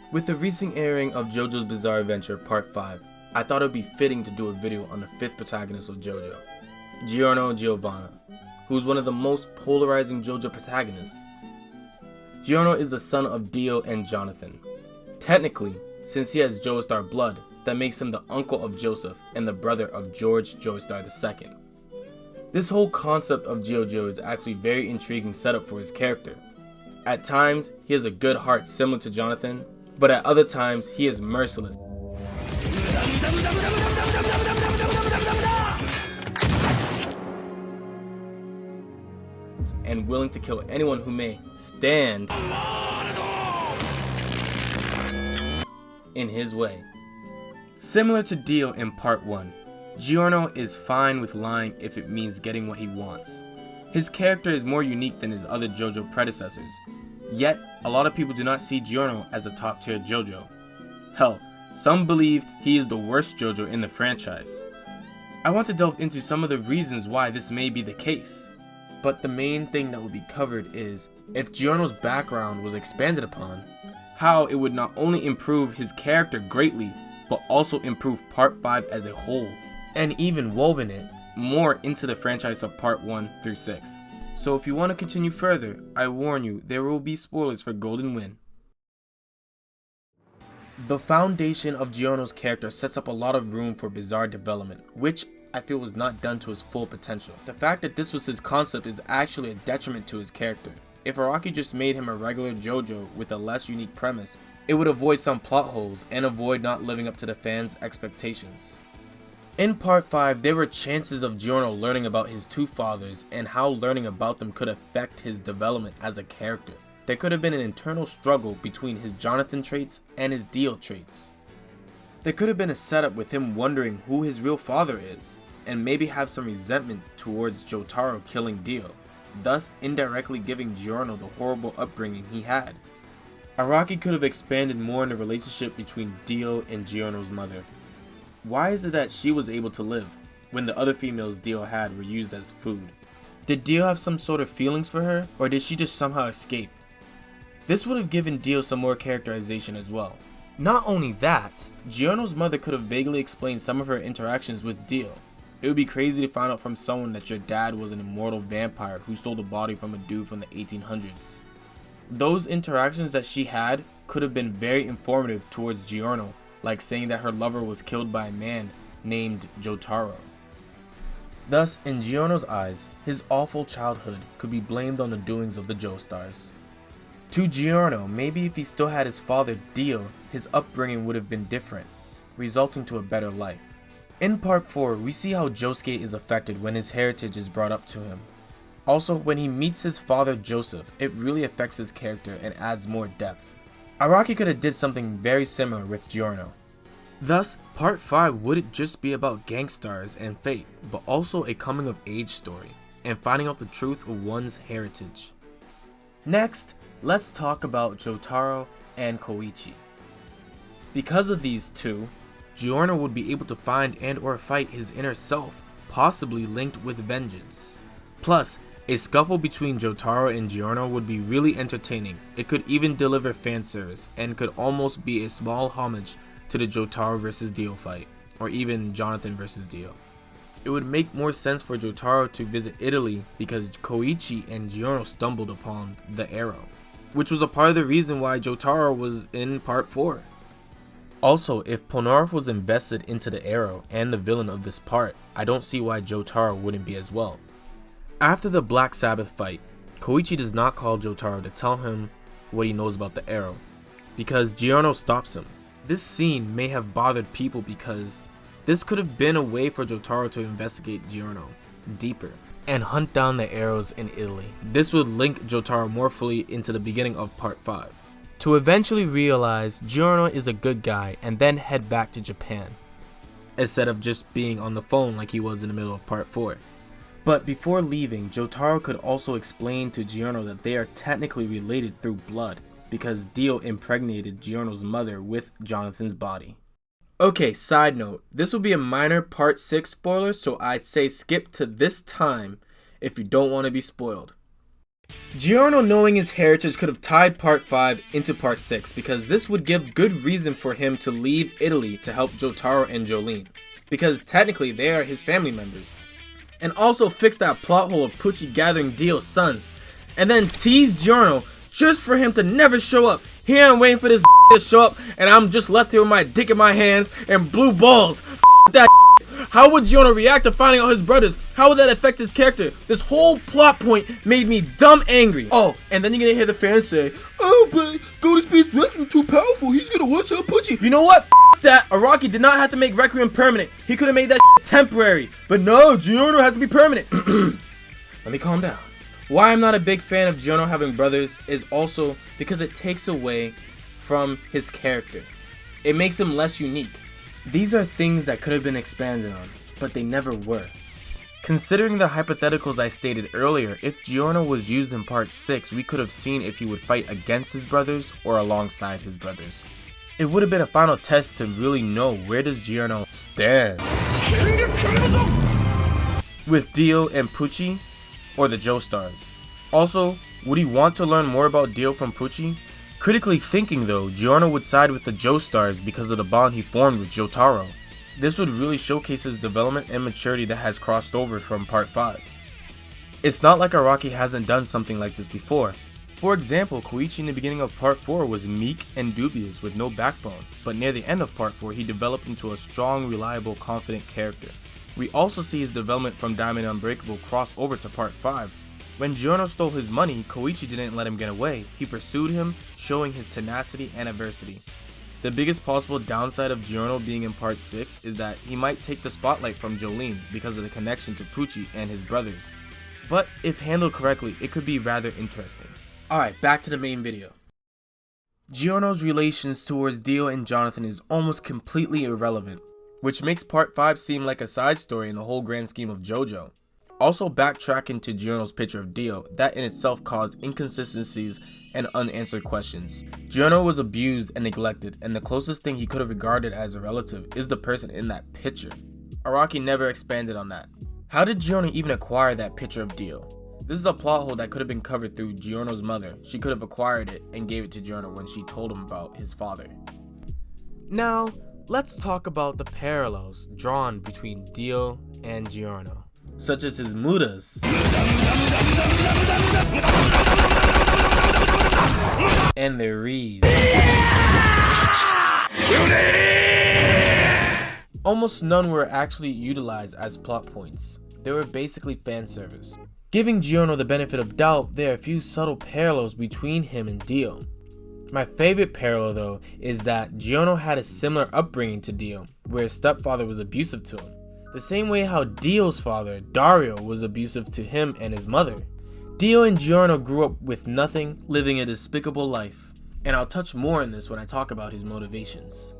With the recent airing of JoJo's Bizarre Adventure Part 5, I thought it would be fitting to do a video on the 5th protagonist of JoJo, Giovanna, who is one of the most polarizing JoJo protagonists. Giorno is the son of Dio and Jonathan. Technically, since he has Joestar blood, that makes him the uncle of Joseph and the brother of George Joestar II. This whole concept of Giorgio is actually very intriguing setup for his character. At times, he has a good heart similar to Jonathan, but at other times, he is merciless and willing to kill anyone who may stand in his way. Similar to Dio in Part 1, Giorno is fine with lying if it means getting what he wants. His character is more unique than his other JoJo predecessors, yet a lot of people do not see Giorno as a top tier JoJo. Hell, some believe he is the worst JoJo in the franchise. I want to delve into some of the reasons why this may be the case. But the main thing that will be covered is, if Giorno's background was expanded upon, how it would not only improve his character greatly, but also improve Part 5 as a whole, and even woven it more into the franchise of Part 1 through 6. So if you want to continue further, I warn you, there will be spoilers for Golden Wind. The foundation of Giorno's character sets up a lot of room for bizarre development, which I feel was not done to his full potential. The fact that this was his concept is actually a detriment to his character. If Araki just made him a regular JoJo with a less unique premise, it would avoid some plot holes and avoid not living up to the fans' expectations. In Part 5, there were chances of Giorno learning about his two fathers and how learning about them could affect his development as a character. There could have been an internal struggle between his Jonathan traits and his Dio traits. There could have been a setup with him wondering who his real father is, and maybe have some resentment towards Jotaro killing Dio, thus indirectly giving Giorno the horrible upbringing he had. Araki could have expanded more on the relationship between Dio and Giorno's mother. Why is it that she was able to live, when the other females Dio had were used as food? Did Dio have some sort of feelings for her, or did she just somehow escape? This would have given Dio some more characterization as well. Not only that, Giorno's mother could have vaguely explained some of her interactions with Dio. It would be crazy to find out from someone that your dad was an immortal vampire who stole the body from a dude from the 1800s. Those interactions that she had could have been very informative towards Giorno, like saying that her lover was killed by a man named Jotaro. Thus, in Giorno's eyes, his awful childhood could be blamed on the doings of the Joestars. To Giorno, maybe if he still had his father Dio, his upbringing would have been different, resulting to a better life. In Part 4, we see how Josuke is affected when his heritage is brought up to him. Also, when he meets his father Joseph, it really affects his character and adds more depth. Araki could have did something very similar with Giorno. Thus, Part 5 wouldn't just be about gangsters and fate, but also a coming of age story, and finding out the truth of one's heritage. Next, let's talk about Jotaro and Koichi. Because of these two, Giorno would be able to find and or fight his inner self, possibly linked with vengeance. Plus, a scuffle between Jotaro and Giorno would be really entertaining. It could even deliver fan service, and could almost be a small homage to the Jotaro vs Dio fight, or even Jonathan vs Dio. It would make more sense for Jotaro to visit Italy because Koichi and Giorno stumbled upon the arrow, which was a part of the reason why Jotaro was in Part 4. Also, if Polnareff was invested into the arrow and the villain of this part, I don't see why Jotaro wouldn't be as well. After the Black Sabbath fight, Koichi does not call Jotaro to tell him what he knows about the arrow, because Giorno stops him. This scene may have bothered people because this could have been a way for Jotaro to investigate Giorno deeper and hunt down the arrows in Italy. This would link Jotaro more fully into the beginning of Part 5, to eventually realize Giorno is a good guy and then head back to Japan, instead of just being on the phone like he was in the middle of Part 4. But before leaving, Jotaro could also explain to Giorno that they are technically related through blood, because Dio impregnated Giorno's mother with Jonathan's body. Okay, side note, this will be a minor Part 6 spoiler, so I'd say skip to this time if you don't want to be spoiled. Giorno, knowing his heritage, could have tied part 5 into part 6 because this would give good reason for him to leave Italy to help Jotaro and Jolyne, because technically they are his family members. And also fix that plot hole of Pucci gathering Dio's sons, and then tease Giorno just for him to never show up. Here I'm waiting for this to show up, and I'm just left here with my dick in my hands and blue balls. That how would Giorno react to finding out his brothers? How would that affect his character? This whole plot point made me dumb angry. Oh, and then you're gonna hear the fans say, "Oh, but Golden Space Rex was too powerful. He's gonna watch out Pucci." You know what? That Araki did not have to make Requiem permanent. He could have made that temporary. But no, Giorno has to be permanent. Let me calm down. Why I'm not a big fan of Giorno having brothers is also because it takes away from his character. It makes him less unique. These are things that could have been expanded on, but they never were. Considering the hypotheticals I stated earlier, if Giorno was used in part 6, we could have seen if he would fight against his brothers or alongside his brothers. It would have been a final test to really know where does Giorno stand with Dio and Pucci or the Joestars. Also, would he want to learn more about Dio from Pucci? Critically thinking though, Giorno would side with the Joestars because of the bond he formed with Jotaro. This would really showcase his development and maturity that has crossed over from part 5. It's not like Araki hasn't done something like this before. For example, Koichi in the beginning of part 4 was meek and dubious with no backbone, but near the end of part 4 he developed into a strong, reliable, confident character. We also see his development from Diamond Unbreakable cross over to part 5. When Giorno stole his money, Koichi didn't let him get away. He pursued him, showing his tenacity and adversity. The biggest possible downside of Giorno being in part 6 is that he might take the spotlight from Jolyne because of the connection to Pucci and his brothers. But if handled correctly, it could be rather interesting. Alright, back to the main video. Giorno's relations towards Dio and Jonathan is almost completely irrelevant, which makes part 5 seem like a side story in the whole grand scheme of JoJo. Also backtracking to Giorno's picture of Dio, that in itself caused inconsistencies and unanswered questions. Giorno was abused and neglected, and the closest thing he could have regarded as a relative is the person in that picture. Araki never expanded on that. How did Giorno even acquire that picture of Dio? This is a plot hole that could have been covered through Giorno's mother. She could have acquired it and gave it to Giorno when she told him about his father. Now, let's talk about the parallels drawn between Dio and Giorno, such as his mudas and their rees. Almost none were actually utilized as plot points. They were basically fan service. Giving Giorno the benefit of doubt, there are a few subtle parallels between him and Dio. My favorite parallel though is that Giorno had a similar upbringing to Dio, where his stepfather was abusive to him. The same way how Dio's father, Dario, was abusive to him and his mother. Dio and Giorno grew up with nothing, living a despicable life, and I'll touch more on this when I talk about his motivations.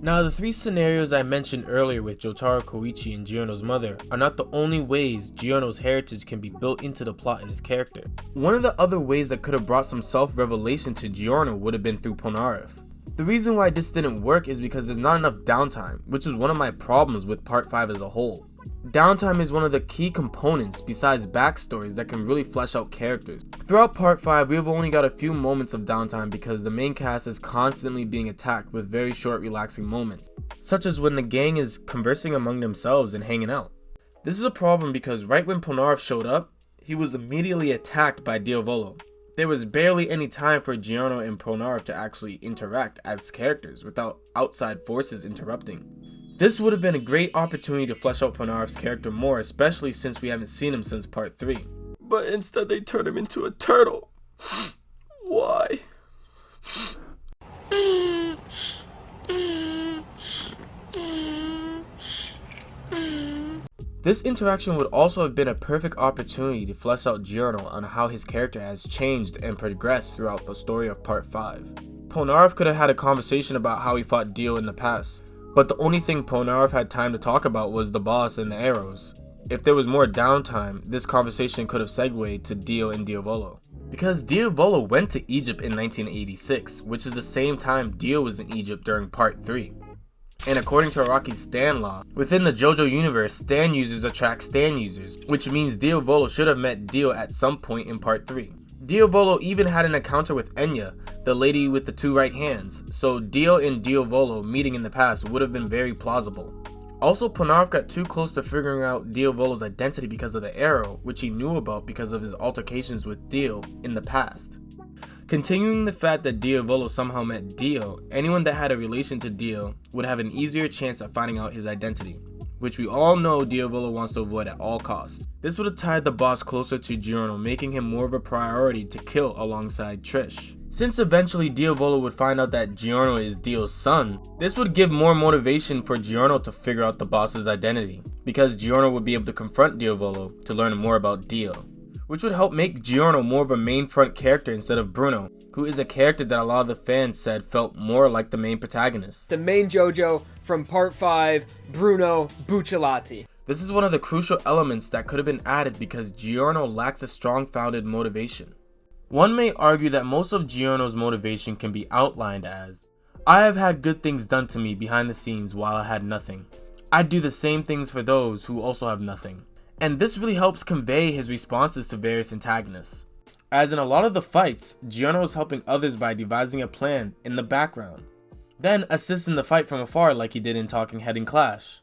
Now, the 3 scenarios I mentioned earlier with Jotaro, Koichi, and Giorno's mother are not the only ways Giorno's heritage can be built into the plot in his character. One of the other ways that could have brought some self-revelation to Giorno would have been through Polnareff. The reason why this didn't work is because there's not enough downtime, which is one of my problems with part 5 as a whole. Downtime is one of the key components besides backstories that can really flesh out characters. Throughout part 5, we have only got a few moments of downtime because the main cast is constantly being attacked with very short relaxing moments, such as when the gang is conversing among themselves and hanging out. This is a problem because right when Polnareff showed up, he was immediately attacked by Diavolo. There was barely any time for Giorno and Polnareff to actually interact as characters without outside forces interrupting. This would have been a great opportunity to flesh out Polnareff's character more, especially since we haven't seen him since part 3. But instead they turned him into a turtle. Why? This interaction would also have been a perfect opportunity to flesh out Giorno on how his character has changed and progressed throughout the story of part 5. Polnareff could have had a conversation about how he fought Dio in the past, but the only thing Polnareff had time to talk about was the boss and the arrows. If there was more downtime, this conversation could have segued to Dio and Diavolo. Because Diavolo went to Egypt in 1986, which is the same time Dio was in Egypt during part 3. And according to Araki's Stan law, within the JoJo universe, Stan users attract Stan users, which means Diavolo should have met Dio at some point in part 3. Diavolo even had an encounter with Enya, the lady with the 2 right hands, so Dio and Diavolo meeting in the past would have been very plausible. Also, Polnareff got too close to figuring out Diavolo's identity because of the arrow, which he knew about because of his altercations with Dio in the past. Continuing the fact that Diavolo somehow met Dio, anyone that had a relation to Dio would have an easier chance at finding out his identity, which we all know Diavolo wants to avoid at all costs. This would have tied the boss closer to Giorno, making him more of a priority to kill alongside Trish. Since eventually Diavolo would find out that Giorno is Dio's son, this would give more motivation for Giorno to figure out the boss's identity, because Giorno would be able to confront Diavolo to learn more about Dio, which would help make Giorno more of a main front character instead of Bruno, who is a character that a lot of the fans said felt more like the main protagonist. The main Jojo from part 5, Bruno Bucciolati. This is one of the crucial elements that could have been added because Giorno lacks a strong founded motivation. One may argue that most of Giorno's motivation can be outlined as, I have had good things done to me behind the scenes while I had nothing. I'd do the same things for those who also have nothing. And this really helps convey his responses to various antagonists. As in a lot of the fights, Giorno is helping others by devising a plan in the background, then assists in the fight from afar like he did in Talking Head and Clash.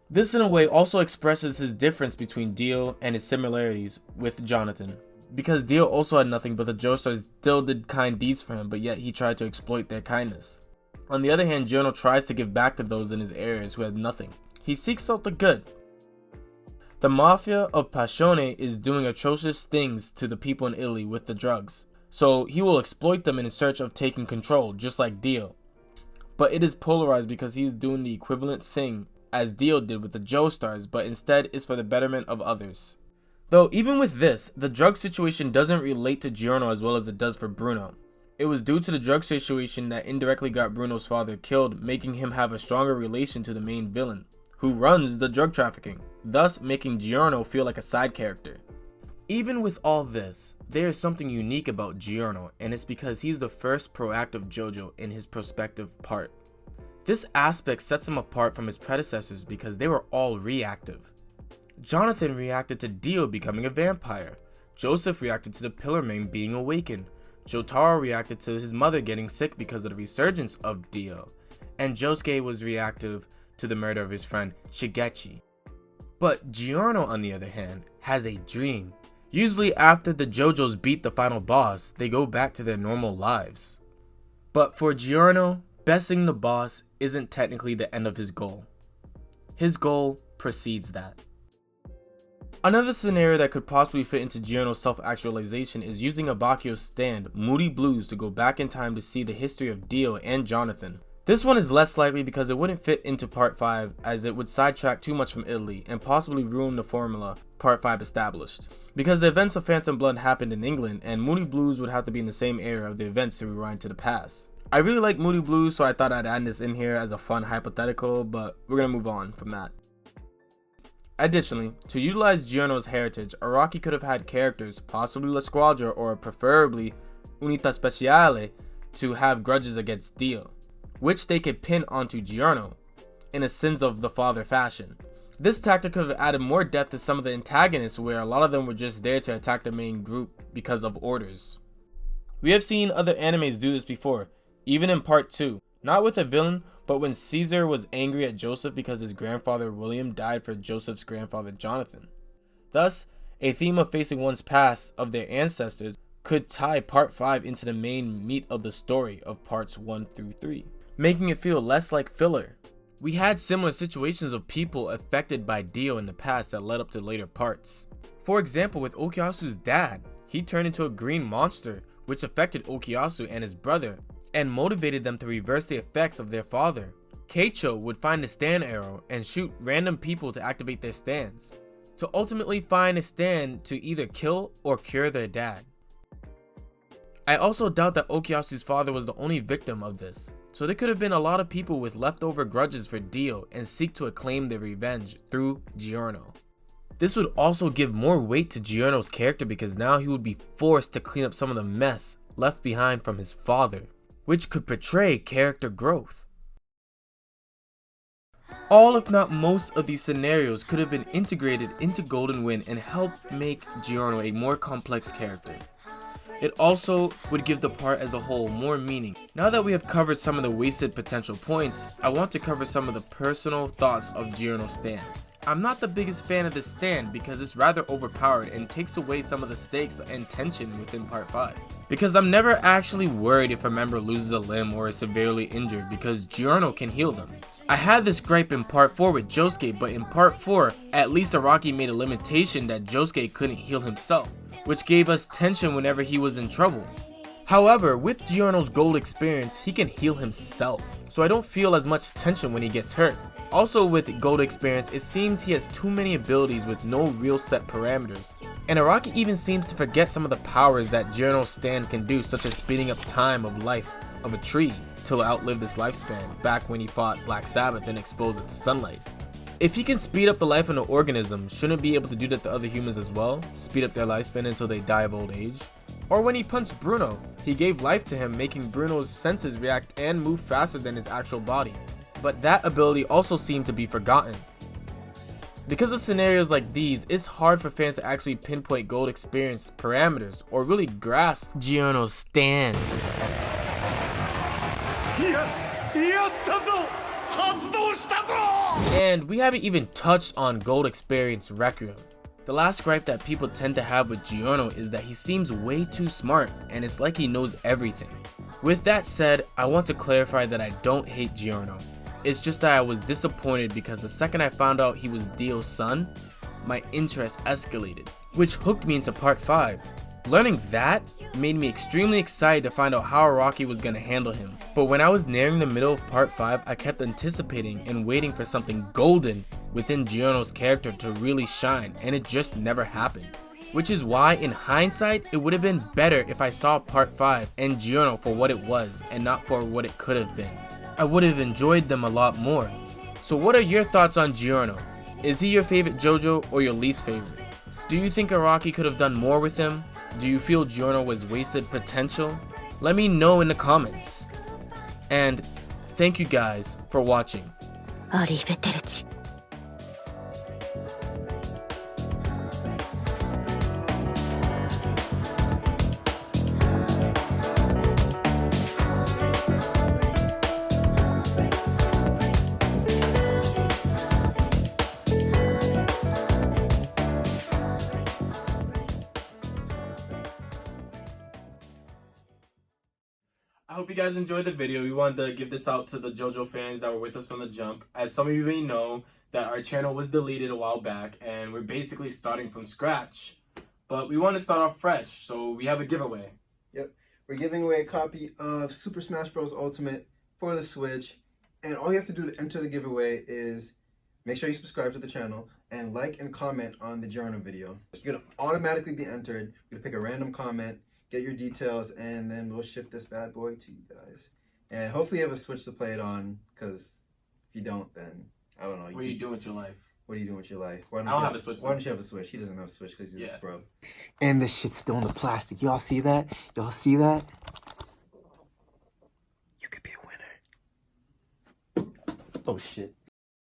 This in a way also expresses his difference between Dio and his similarities with Jonathan, because Dio also had nothing but the Joestars still did kind deeds for him, but yet he tried to exploit their kindness. On the other hand, Giorno tries to give back to those in his areas who had nothing. He seeks out the good. The Mafia of Passione is doing atrocious things to the people in Italy with the drugs, so he will exploit them in search of taking control, just like Dio. But it is polarized because he is doing the equivalent thing as Dio did with the Joestars, but instead is for the betterment of others. Though even with this, the drug situation doesn't relate to Giorno as well as it does for Bruno. It was due to the drug situation that indirectly got Bruno's father killed, making him have a stronger relation to the main villain, who runs the drug trafficking, thus making Giorno feel like a side character. Even with all this, there is something unique about Giorno, and it's because he's the first proactive JoJo in his prospective part. This aspect sets him apart from his predecessors because they were all reactive. Jonathan reacted to Dio becoming a vampire, Joseph reacted to the Pillar Man being awakened, Jotaro reacted to his mother getting sick because of the resurgence of Dio, and Josuke was reactive to the murder of his friend Shigechi. But Giorno, on the other hand, has a dream. Usually after the JoJos beat the final boss, they go back to their normal lives. But for Giorno, besting the boss isn't technically the end of his goal. His goal precedes that. Another scenario that could possibly fit into Giorno's self-actualization is using Abakio's stand, Moody Blues, to go back in time to see the history of Dio and Jonathan. This one is less likely because it wouldn't fit into part 5 as it would sidetrack too much from Italy and possibly ruin the formula part 5 established. Because the events of Phantom Blood happened in England and Moody Blues would have to be in the same era of the events to rewind to the past. I really like Moody Blues, so I thought I'd add this in here as a fun hypothetical, but we're gonna move on from that. Additionally, to utilize Giorno's heritage, Araki could have had characters, possibly La Squadra or preferably Unità Speciale, to have grudges against Dio, which they could pin onto Giorno in a sins of the father fashion. This tactic could have added more depth to some of the antagonists where a lot of them were just there to attack the main group because of orders. We have seen other animes do this before, even in part 2, not with a villain, but when Caesar was angry at Joseph because his grandfather William died for Joseph's grandfather Jonathan. Thus, a theme of facing one's past of their ancestors could tie part 5 into the main meat of the story of parts 1 through 3, making it feel less like filler. We had similar situations of people affected by Dio in the past that led up to later parts. For example, with Okuyasu's dad, he turned into a green monster which affected Okuyasu and his brother and motivated them to reverse the effects of their father. Keicho would find a stand arrow and shoot random people to activate their stands, to ultimately find a stand to either kill or cure their dad. I also doubt that Okuyasu's father was the only victim of this, so there could have been a lot of people with leftover grudges for Dio and seek to acclaim their revenge through Giorno. This would also give more weight to Giorno's character because now he would be forced to clean up some of the mess left behind from his father, which could portray character growth. All if not most of these scenarios could have been integrated into Golden Wind and helped make Giorno a more complex character. It also would give the part as a whole more meaning. Now that we have covered some of the wasted potential points, I want to cover some of the personal thoughts of Giorno's stand. I'm not the biggest fan of this stand because it's rather overpowered and takes away some of the stakes and tension within part 5. Because I'm never actually worried if a member loses a limb or is severely injured because Giorno can heal them. I had this gripe in part 4 with Josuke, but in part 4, at least Araki made a limitation that Josuke couldn't heal himself, which gave us tension whenever he was in trouble. However, with Giorno's gold experience, he can heal himself, so I don't feel as much tension when he gets hurt. Also with gold experience, it seems he has too many abilities with no real set parameters. And Araki even seems to forget some of the powers that Giorno's stand can do, such as speeding up time of life of a tree till it outlived its lifespan back when he fought Black Sabbath and exposed it to sunlight. If he can speed up the life of an organism, shouldn't he be able to do that to other humans as well? Speed up their lifespan until they die of old age? Or when he punched Bruno, he gave life to him, making Bruno's senses react and move faster than his actual body. But that ability also seemed to be forgotten. Because of scenarios like these, it's hard for fans to actually pinpoint gold experience parameters or really grasp Giorno's stand. And we haven't even touched on gold experience Requiem. The last gripe that people tend to have with Giorno is that he seems way too smart and it's like he knows everything. With that said, I want to clarify that I don't hate Giorno. It's just that I was disappointed because the second I found out he was Dio's son, my interest escalated, which hooked me into part 5. Learning that made me extremely excited to find out how Araki was going to handle him. But when I was nearing the middle of part 5, I kept anticipating and waiting for something golden within Giorno's character to really shine, and it just never happened. Which is why, in hindsight, it would have been better if I saw part 5 and Giorno for what it was and not for what it could have been. I would have enjoyed them a lot more. So what are your thoughts on Giorno? Is he your favorite JoJo or your least favorite? Do you think Araki could have done more with him? Do you feel Giorno was wasted potential? Let me know in the comments. And thank you guys for watching. Arrivederci. I hope you guys enjoyed the video. We wanted to give this out to the JoJo fans that were with us from the jump. As some of you may know, that our channel was deleted a while back and we're basically starting from scratch. But we want to start off fresh, so we have a giveaway. Yep, we're giving away a copy of Super Smash Bros. Ultimate for the Switch. And all you have to do to enter the giveaway is make sure you subscribe to the channel and like and comment on the Giorno video. You're going to automatically be entered. You're going to pick a random comment, get your details, and then we'll ship this bad boy to you guys. And hopefully you have a Switch to play it on, because if you don't, then I don't know. What are you doing with your life? What are you doing with your life? I don't have a Switch. Why don't you have a Switch? He doesn't have a Switch because he's a scrub. And this shit's still in the plastic. Y'all see that? Y'all see that? You could be a winner. Oh shit.